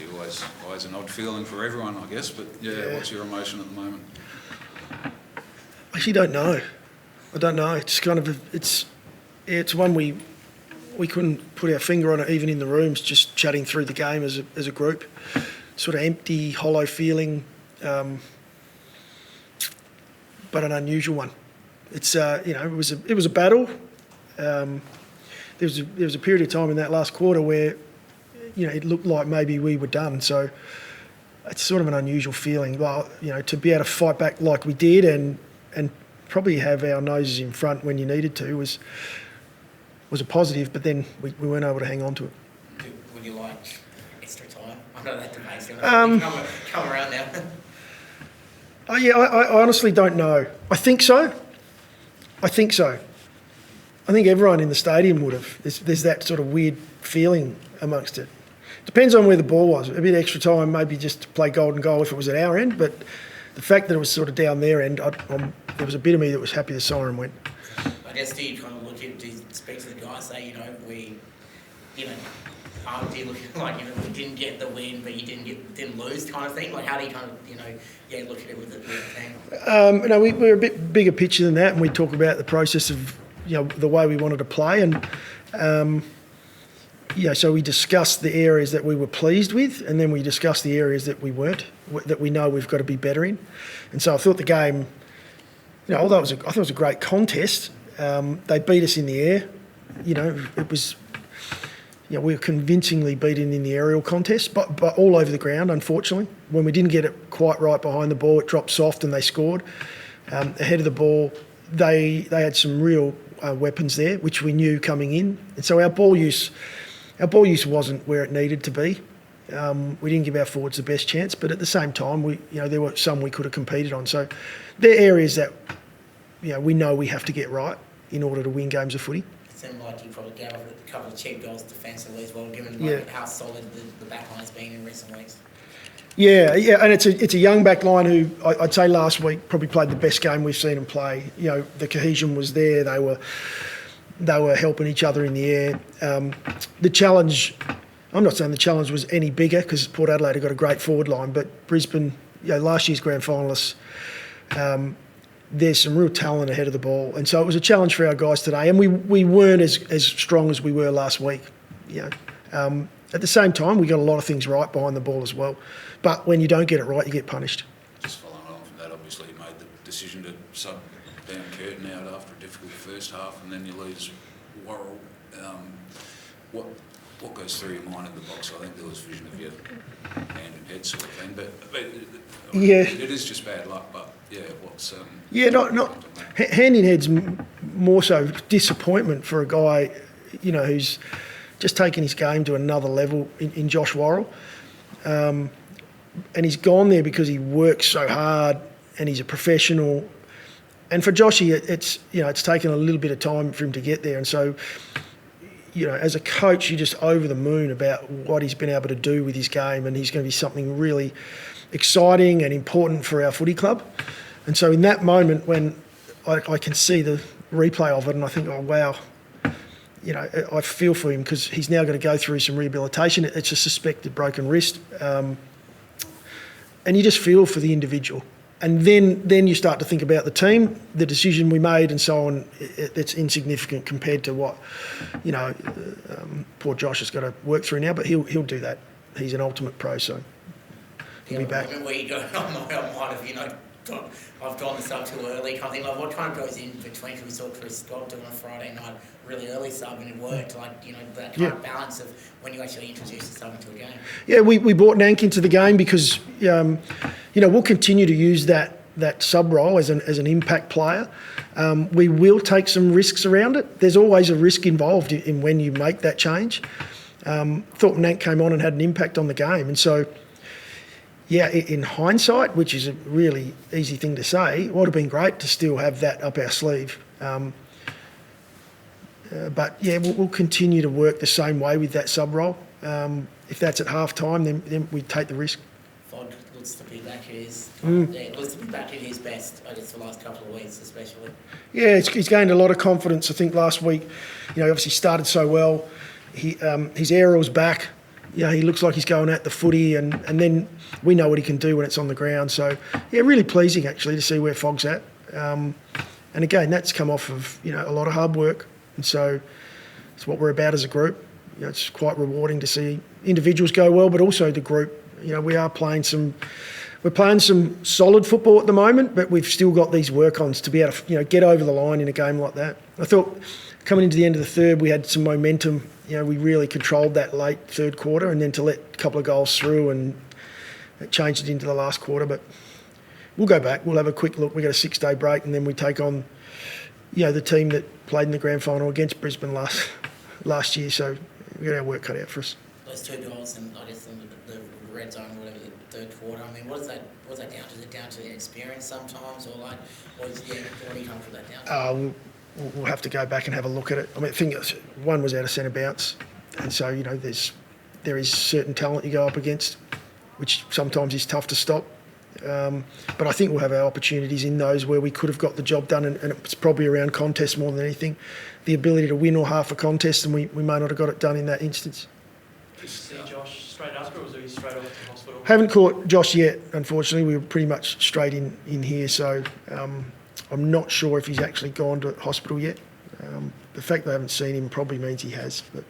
obviously always an odd feeling for everyone, I guess. But yeah, what's your emotion at the moment? I actually don't know. I don't know. It's kind of it's one we couldn't put our finger on it, even in the rooms, just chatting through the game as a group. Sort of empty, hollow feeling, but an unusual one. It's it was a battle. There was a period of time in that last quarter where it looked like maybe we were done. So it's sort of an unusual feeling. Well, to be able to fight back like we did and probably have our noses in front when you needed to was a positive. But then we weren't able to hang on to it. Would you like extra time? I know that debate's going to come around now. I honestly don't know. I think so. I think everyone in the stadium would have. There's that sort of weird feeling amongst it. Depends on where the ball was. A bit extra time, maybe just to play golden goal if it was at our end. But the fact that it was sort of down their end, there was a bit of me that was happy the siren went. I guess do you kind of do you speak to the guys, say, we, do you look like, we didn't get the win, but you didn't lose kind of thing? Like, how do you kind of, look at it with the team? No, we're a bit bigger picture than that, and we talk about the process of, the way we wanted to play. And, so we discussed the areas that we were pleased with, and then we discussed the areas that we weren't, that we know we've got to be better in. And so I thought the game, although I thought it was a great contest, they beat us in the air. It was... we were convincingly beaten in the aerial contest, but all over the ground, unfortunately. When we didn't get it quite right behind the ball, it dropped soft and they scored. Ahead of the ball, they had some real weapons there, which we knew coming in. And so our ball use wasn't where it needed to be. We didn't give our forwards the best chance, but at the same time, there were some we could have competed on. So they're areas that we know we have to get right in order to win games of footy. Seemed like you probably gave a couple of cheap goals defensively as well, given how solid the back line's been in recent weeks. Yeah, and it's a young back line who I'd say last week probably played the best game we've seen them play. The cohesion was there. They were helping each other in the air. The challenge, I'm not saying the challenge was any bigger because Port Adelaide have got a great forward line, but Brisbane, last year's grand finalists, there's some real talent ahead of the ball. And so it was a challenge for our guys today. And we weren't as strong as we were last week. At the same time, we got a lot of things right behind the ball as well. But when you don't get it right, you get punished. Just following on from that, obviously you made the decision to sub Dan Curtin out after a difficult first half, and then you lose Worrell. What goes through your mind in the box? I think there was vision of your hand and head sort of thing. But it is just bad luck. But what's not hand in head's more so disappointment for a guy, who's just taken his game to another level in Josh Worrell, and he's gone there because he works so hard and he's a professional. And for Joshy, it's taken a little bit of time for him to get there, and so. As a coach, you're just over the moon about what he's been able to do with his game, and he's going to be something really exciting and important for our footy club. And so in that moment when I can see the replay of it and I think, oh, wow, I feel for him because he's now going to go through some rehabilitation. It's a suspected broken wrist. And you just feel for the individual. And then you start to think about the team, the decision we made and so on. It's insignificant compared to what, poor Josh has got to work through now, but he'll do that. He's an ultimate pro, so he'll be back. Where you go, I might have, I've gone this up too early kind of thing. Like, what kind of goes in between? We saw Chris Scott doing a Friday night really early sub and it worked. That kind of balance of when you actually introduce the sub into a game. Yeah, we brought Nank into the game because, we'll continue to use that sub role as an impact player. We will take some risks around it. There's always a risk involved in when you make that change. Thought Nank came on and had an impact on the game, and so. Yeah, in hindsight, which is a really easy thing to say, it would have been great to still have that up our sleeve. But we'll continue to work the same way with that sub role. If that's at half time, then we take the risk. Fod looks to be back at his best, I guess, the last couple of weeks especially. Yeah, he's gained a lot of confidence. I think last week, obviously started so well. His aerial's back. Yeah, he looks like he's going at the footy, and then we know what he can do when it's on the ground. So, yeah, really pleasing actually to see where Fogg's at. And again, that's come off of a lot of hard work, and so it's what we're about as a group. It's quite rewarding to see individuals go well, but also the group. We're playing some solid football at the moment, but we've still got these work-ons to be able to get over the line in a game like that. I thought coming into the end of the third, we had some momentum. We really controlled that late third quarter, and then to let a couple of goals through, and it changed it into the last quarter. But we'll go back. We'll have a quick look. We got a 6-day break, and then we take on, the team that played in the grand final against Brisbane last year. So we got our work cut out for us. Those 2 goals, and I guess in the red zone, whatever, the third quarter. I mean, what's that down to? Is it down to the experience sometimes, or what do you come for that down to? We'll have to go back and have a look at it. I mean, I think one was out of centre bounce, and so there is certain talent you go up against, which sometimes is tough to stop. But I think we'll have our opportunities in those where we could have got the job done, and it's probably around contest more than anything. The ability to win or half a contest, and we may not have got it done in that instance. Did you see Josh straight after, or was he straight off to hospital? Haven't caught Josh yet, unfortunately. We were pretty much straight in here, so I'm not sure if he's actually gone to hospital yet. The fact that I haven't seen him probably means he has, but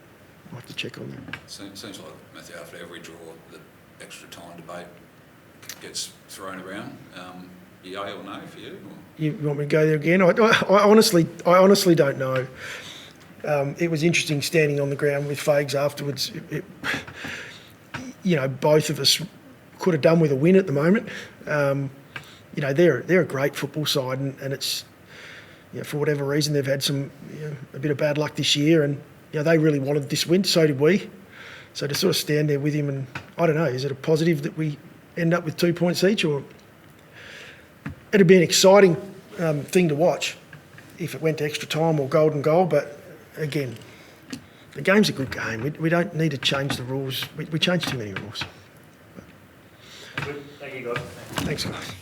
I'll have to check on that. Seems like, Matthew, after every draw, the extra time debate gets thrown around. Yay or no for you? Or? You want me to go there again? I honestly don't know. It was interesting standing on the ground with Fags afterwards. Both of us could have done with a win at the moment. They're a great football side, and it's for whatever reason they've had a bit of bad luck this year, and they really wanted this win. So did we. So to sort of stand there with him, and I don't know, is it a positive that we end up with 2 points each, or it'd be an exciting thing to watch if it went to extra time or golden goal. But again, the game's a good game. We don't need to change the rules. We change too many rules. Good. Thank you, guys. Thanks, guys.